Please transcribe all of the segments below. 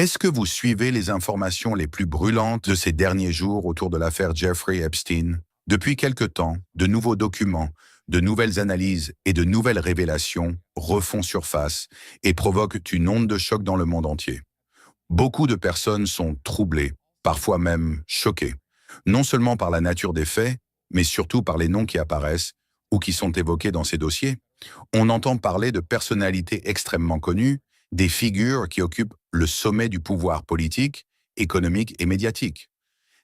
Est-ce que vous suivez les informations les plus brûlantes de ces derniers jours autour de l'affaire Jeffrey Epstein? Depuis quelque temps, de nouveaux documents, de nouvelles analyses et de nouvelles révélations refont surface et provoquent une onde de choc dans le monde entier. Beaucoup de personnes sont troublées, parfois même choquées, non seulement par la nature des faits, mais surtout par les noms qui apparaissent ou qui sont évoqués dans ces dossiers. On entend parler de personnalités extrêmement connues, des figures qui occupent le sommet du pouvoir politique, économique et médiatique.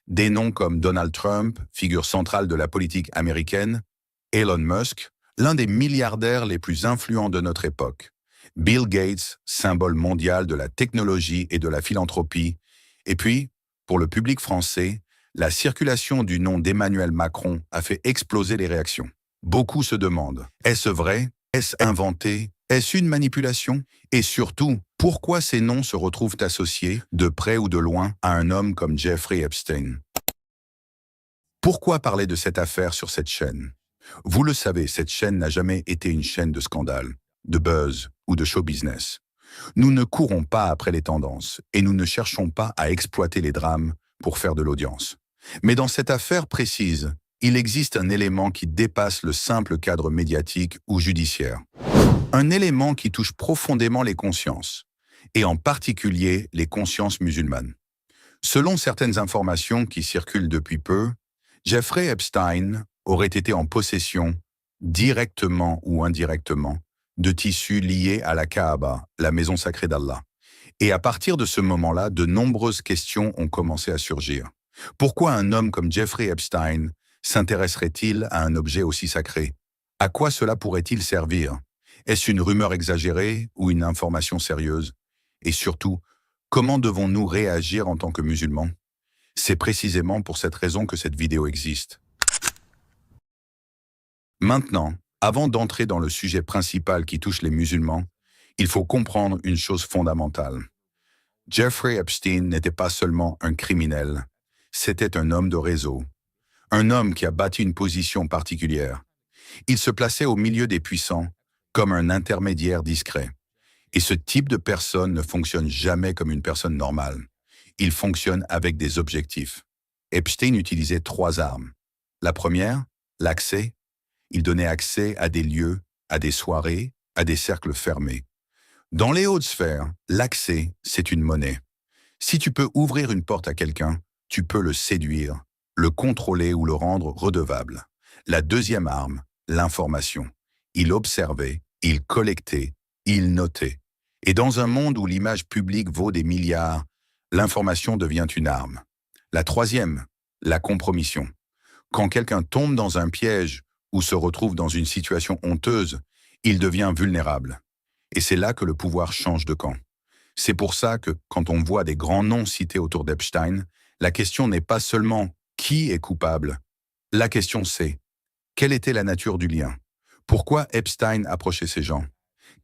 Des noms comme Donald Trump, figure centrale de la politique américaine, Elon Musk, l'un des milliardaires les plus influents de notre époque, Bill Gates, symbole mondial de la technologie et de la philanthropie, et puis, pour le public français, la circulation du nom d'Emmanuel Macron a fait exploser les réactions. Beaucoup se demandent, est-ce vrai? Est-ce inventé? Est-ce une manipulation? Et surtout, pourquoi ces noms se retrouvent associés, de près ou de loin, à un homme comme Jeffrey Epstein? Pourquoi parler de cette affaire sur cette chaîne? Vous le savez, cette chaîne n'a jamais été une chaîne de scandale, de buzz ou de show business. Nous ne courons pas après les tendances et nous ne cherchons pas à exploiter les drames pour faire de l'audience. Mais dans cette affaire précise, il existe un élément qui dépasse le simple cadre médiatique ou judiciaire. Un élément qui touche profondément les consciences, et en particulier les consciences musulmanes. Selon certaines informations qui circulent depuis peu, Jeffrey Epstein aurait été en possession, directement ou indirectement, de tissus liés à la Kaaba, la maison sacrée d'Allah. Et à partir de ce moment-là, de nombreuses questions ont commencé à surgir. Pourquoi un homme comme Jeffrey Epstein s'intéresserait-il à un objet aussi sacré? À quoi cela pourrait-il servir? Est-ce une rumeur exagérée ou une information sérieuse? Et surtout, comment devons-nous réagir en tant que musulmans? C'est précisément pour cette raison que cette vidéo existe. Maintenant, avant d'entrer dans le sujet principal qui touche les musulmans, il faut comprendre une chose fondamentale. Jeffrey Epstein n'était pas seulement un criminel, c'était un homme de réseau, un homme qui a bâti une position particulière. Il se plaçait au milieu des puissants, comme un intermédiaire discret. Et ce type de personne ne fonctionne jamais comme une personne normale. Il fonctionne avec des objectifs. Epstein utilisait 3 armes. La première, l'accès. Il donnait accès à des lieux, à des soirées, à des cercles fermés. Dans les hautes sphères, l'accès, c'est une monnaie. Si tu peux ouvrir une porte à quelqu'un, tu peux le séduire, le contrôler ou le rendre redevable. La deuxième arme, l'information. Il observait, il collectait, il notait. Et dans un monde où l'image publique vaut des milliards, l'information devient une arme. La troisième, la compromission. Quand quelqu'un tombe dans un piège ou se retrouve dans une situation honteuse, il devient vulnérable. Et c'est là que le pouvoir change de camp. C'est pour ça que, quand on voit des grands noms cités autour d'Epstein, la question n'est pas seulement qui est coupable. La question c'est, quelle était la nature du lien? Pourquoi Epstein approchait ces gens?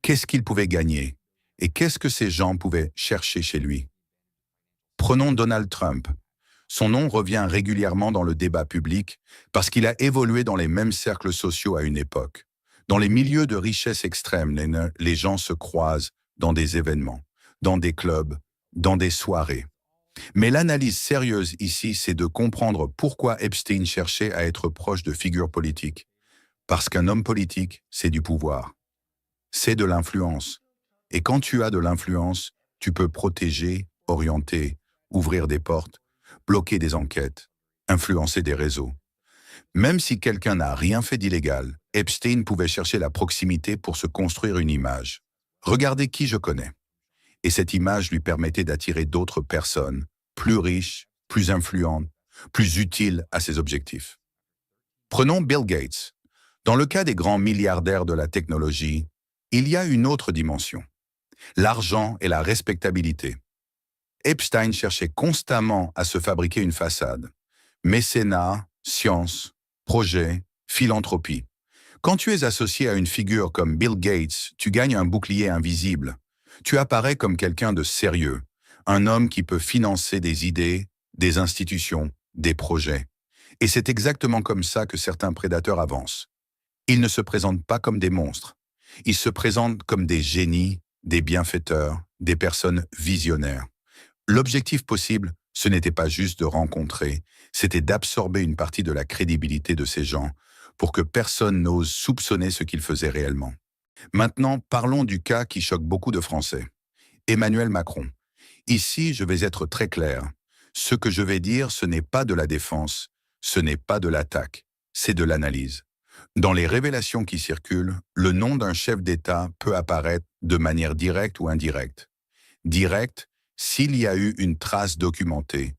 Qu'est-ce qu'il pouvait gagner? Et qu'est-ce que ces gens pouvaient chercher chez lui? Prenons Donald Trump. Son nom revient régulièrement dans le débat public parce qu'il a évolué dans les mêmes cercles sociaux à une époque. Dans les milieux de richesse extrême, les gens se croisent dans des événements, dans des clubs, dans des soirées. Mais l'analyse sérieuse ici, c'est de comprendre pourquoi Epstein cherchait à être proche de figures politiques. Parce qu'un homme politique, c'est du pouvoir. C'est de l'influence. Et quand tu as de l'influence, tu peux protéger, orienter, ouvrir des portes, bloquer des enquêtes, influencer des réseaux. Même si quelqu'un n'a rien fait d'illégal, Epstein pouvait chercher la proximité pour se construire une image. Regardez qui je connais. Et cette image lui permettait d'attirer d'autres personnes, plus riches, plus influentes, plus utiles à ses objectifs. Prenons Bill Gates. Dans le cas des grands milliardaires de la technologie, il y a une autre dimension. L'argent et la respectabilité. Epstein cherchait constamment à se fabriquer une façade. Mécénat, science, projet, philanthropie. Quand tu es associé à une figure comme Bill Gates, tu gagnes un bouclier invisible. Tu apparais comme quelqu'un de sérieux, un homme qui peut financer des idées, des institutions, des projets. Et c'est exactement comme ça que certains prédateurs avancent. Ils ne se présentent pas comme des monstres. Ils se présentent comme des génies, des bienfaiteurs, des personnes visionnaires. L'objectif possible, ce n'était pas juste de rencontrer, c'était d'absorber une partie de la crédibilité de ces gens pour que personne n'ose soupçonner ce qu'ils faisaient réellement. Maintenant, parlons du cas qui choque beaucoup de Français. Emmanuel Macron. Ici, je vais être très clair. Ce que je vais dire, ce n'est pas de la défense, ce n'est pas de l'attaque, c'est de l'analyse. Dans les révélations qui circulent, le nom d'un chef d'État peut apparaître de manière directe ou indirecte. Direct, s'il y a eu une trace documentée.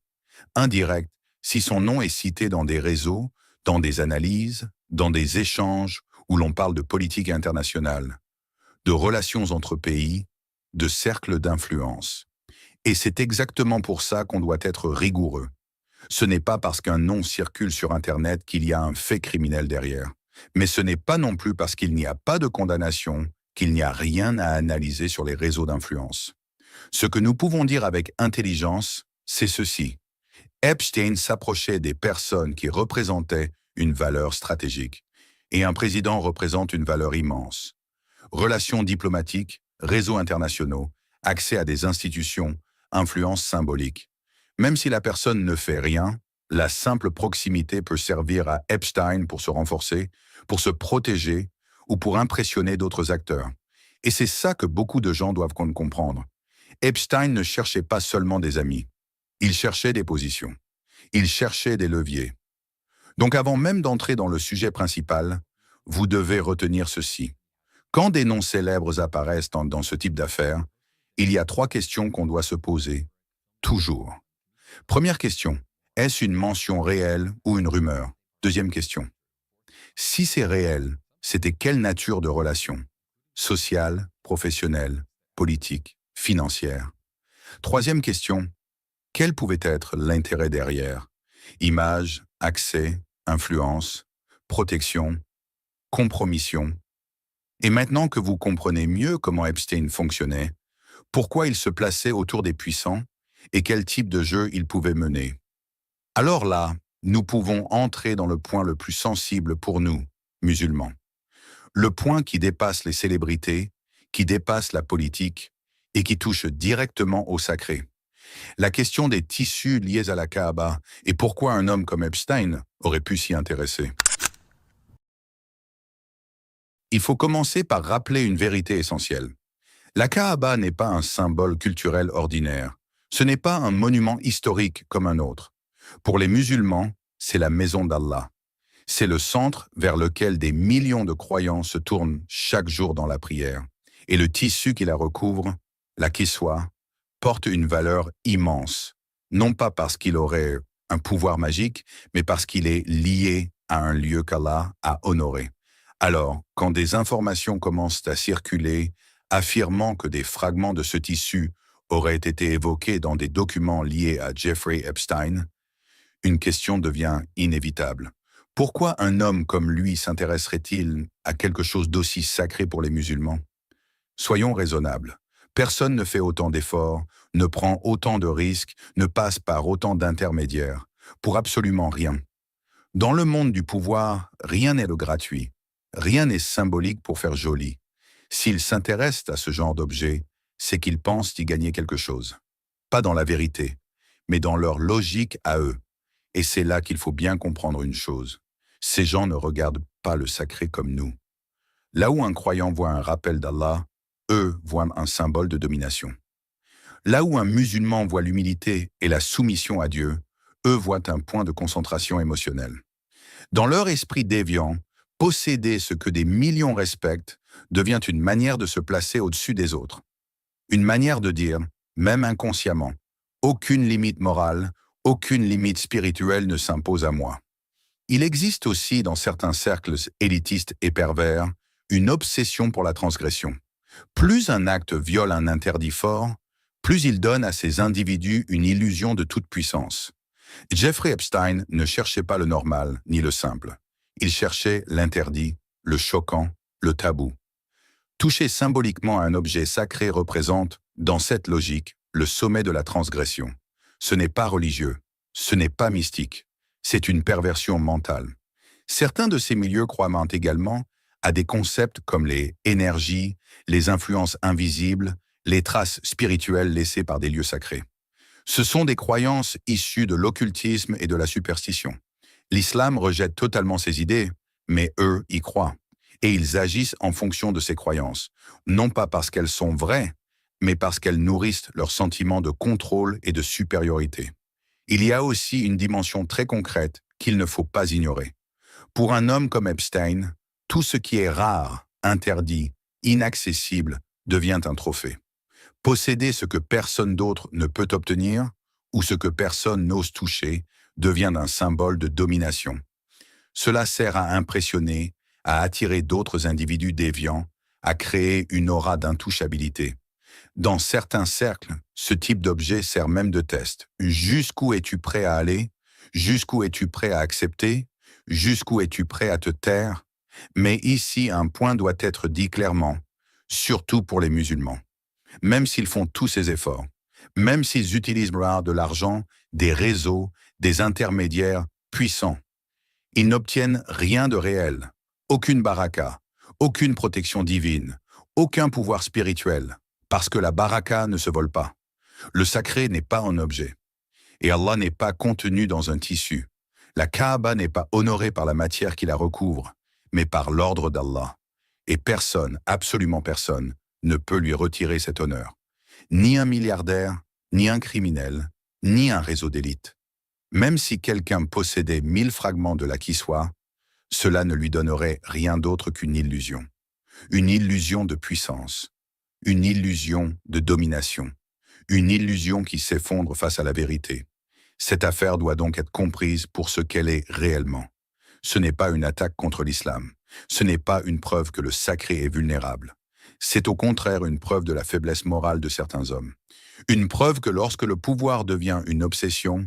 Indirect, si son nom est cité dans des réseaux, dans des analyses, dans des échanges où l'on parle de politique internationale, de relations entre pays, de cercles d'influence. Et c'est exactement pour ça qu'on doit être rigoureux. Ce n'est pas parce qu'un nom circule sur Internet qu'il y a un fait criminel derrière. Mais ce n'est pas non plus parce qu'il n'y a pas de condamnation qu'il n'y a rien à analyser sur les réseaux d'influence. Ce que nous pouvons dire avec intelligence, c'est ceci. Epstein s'approchait des personnes qui représentaient une valeur stratégique. Et un président représente une valeur immense. Relations diplomatiques, réseaux internationaux, accès à des institutions, influence symbolique. Même si la personne ne fait rien, la simple proximité peut servir à Epstein pour se renforcer, pour se protéger ou pour impressionner d'autres acteurs. Et c'est ça que beaucoup de gens doivent comprendre. Epstein ne cherchait pas seulement des amis. Il cherchait des positions. Il cherchait des leviers. Donc avant même d'entrer dans le sujet principal, vous devez retenir ceci. Quand des noms célèbres apparaissent dans ce type d'affaires, il y a 3 questions qu'on doit se poser, toujours. Première question, est-ce une mention réelle ou une rumeur? Deuxième question, si c'est réel, c'était quelle nature de relation? Sociale, professionnelle, politique, financière? Troisième question, quel pouvait être l'intérêt derrière? Image, accès, influence, protection, compromission. Et maintenant que vous comprenez mieux comment Epstein fonctionnait, pourquoi il se plaçait autour des puissants et quel type de jeu il pouvait mener. Alors là, nous pouvons entrer dans le point le plus sensible pour nous, musulmans. Le point qui dépasse les célébrités, qui dépasse la politique et qui touche directement au sacré. La question des tissus liés à la Kaaba et pourquoi un homme comme Epstein aurait pu s'y intéresser. Il faut commencer par rappeler une vérité essentielle. La Kaaba n'est pas un symbole culturel ordinaire. Ce n'est pas un monument historique comme un autre. Pour les musulmans, c'est la maison d'Allah. C'est le centre vers lequel des millions de croyants se tournent chaque jour dans la prière. Et le tissu qui la recouvre, la kiswa, porte une valeur immense. Non pas parce qu'il aurait un pouvoir magique, mais parce qu'il est lié à un lieu qu'Allah a honoré. Alors, quand des informations commencent à circuler, affirmant que des fragments de ce tissu auraient été évoqués dans des documents liés à Jeffrey Epstein, une question devient inévitable. Pourquoi un homme comme lui s'intéresserait-il à quelque chose d'aussi sacré pour les musulmans? Soyons raisonnables. Personne ne fait autant d'efforts, ne prend autant de risques, ne passe par autant d'intermédiaires, pour absolument rien. Dans le monde du pouvoir, rien n'est le gratuit. Rien n'est symbolique pour faire joli. S'ils s'intéressent à ce genre d'objet, c'est qu'ils pensent y gagner quelque chose. Pas dans la vérité, mais dans leur logique à eux. Et c'est là qu'il faut bien comprendre une chose. Ces gens ne regardent pas le sacré comme nous. Là où un croyant voit un rappel d'Allah, eux voient un symbole de domination. Là où un musulman voit l'humilité et la soumission à Dieu, eux voient un point de concentration émotionnelle. Dans leur esprit déviant, posséder ce que des millions respectent devient une manière de se placer au-dessus des autres. Une manière de dire, même inconsciemment, aucune limite morale, aucune limite spirituelle ne s'impose à moi. Il existe aussi dans certains cercles élitistes et pervers une obsession pour la transgression. Plus un acte viole un interdit fort, plus il donne à ces individus une illusion de toute puissance. Jeffrey Epstein ne cherchait pas le normal ni le simple. Il cherchait l'interdit, le choquant, le tabou. Toucher symboliquement à un objet sacré représente, dans cette logique, le sommet de la transgression. Ce n'est pas religieux, ce n'est pas mystique, c'est une perversion mentale. Certains de ces milieux croient également à des concepts comme les énergies, les influences invisibles, les traces spirituelles laissées par des lieux sacrés. Ce sont des croyances issues de l'occultisme et de la superstition. L'islam rejette totalement ces idées, mais eux y croient. Et ils agissent en fonction de ces croyances, non pas parce qu'elles sont vraies, mais parce qu'elles nourrissent leur sentiment de contrôle et de supériorité. Il y a aussi une dimension très concrète qu'il ne faut pas ignorer. Pour un homme comme Epstein, tout ce qui est rare, interdit, inaccessible devient un trophée. Posséder ce que personne d'autre ne peut obtenir ou ce que personne n'ose toucher devient un symbole de domination. Cela sert à impressionner, à attirer d'autres individus déviants, à créer une aura d'intouchabilité. Dans certains cercles, ce type d'objet sert même de test. Jusqu'où es-tu prêt à aller? Jusqu'où es-tu prêt à accepter? Jusqu'où es-tu prêt à te taire? Mais ici, un point doit être dit clairement, surtout pour les musulmans. Même s'ils font tous ces efforts, même s'ils utilisent de l'argent, des réseaux, des intermédiaires puissants, ils n'obtiennent rien de réel, aucune baraka, aucune protection divine, aucun pouvoir spirituel, parce que la baraka ne se vole pas. Le sacré n'est pas un objet, et Allah n'est pas contenu dans un tissu. La Kaaba n'est pas honorée par la matière qui la recouvre, mais par l'ordre d'Allah. Et personne, absolument personne, ne peut lui retirer cet honneur. Ni un milliardaire, ni un criminel, ni un réseau d'élite. Même si quelqu'un possédait 1000 fragments de la Kiswa, cela ne lui donnerait rien d'autre qu'une illusion. Une illusion de puissance, une illusion de domination, une illusion qui s'effondre face à la vérité. Cette affaire doit donc être comprise pour ce qu'elle est réellement. Ce n'est pas une attaque contre l'islam. Ce n'est pas une preuve que le sacré est vulnérable. C'est au contraire une preuve de la faiblesse morale de certains hommes. Une preuve que lorsque le pouvoir devient une obsession,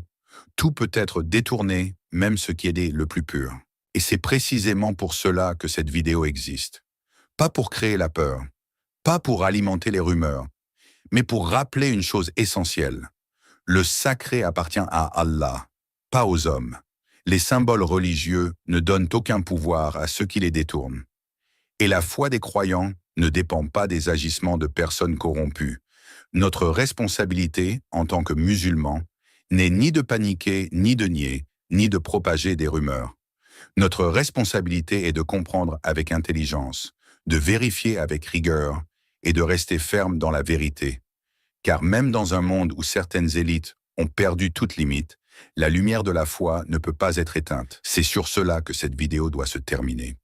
tout peut être détourné, même ce qui est le plus pur. Et c'est précisément pour cela que cette vidéo existe. Pas pour créer la peur, pas pour alimenter les rumeurs, mais pour rappeler une chose essentielle. Le sacré appartient à Allah, pas aux hommes. Les symboles religieux ne donnent aucun pouvoir à ceux qui les détournent. Et la foi des croyants ne dépend pas des agissements de personnes corrompues. Notre responsabilité, en tant que musulmans, n'est ni de paniquer, ni de nier, ni de propager des rumeurs. Notre responsabilité est de comprendre avec intelligence, de vérifier avec rigueur et de rester ferme dans la vérité. Car même dans un monde où certaines élites ont perdu toute limite, la lumière de la foi ne peut pas être éteinte. C'est sur cela que cette vidéo doit se terminer.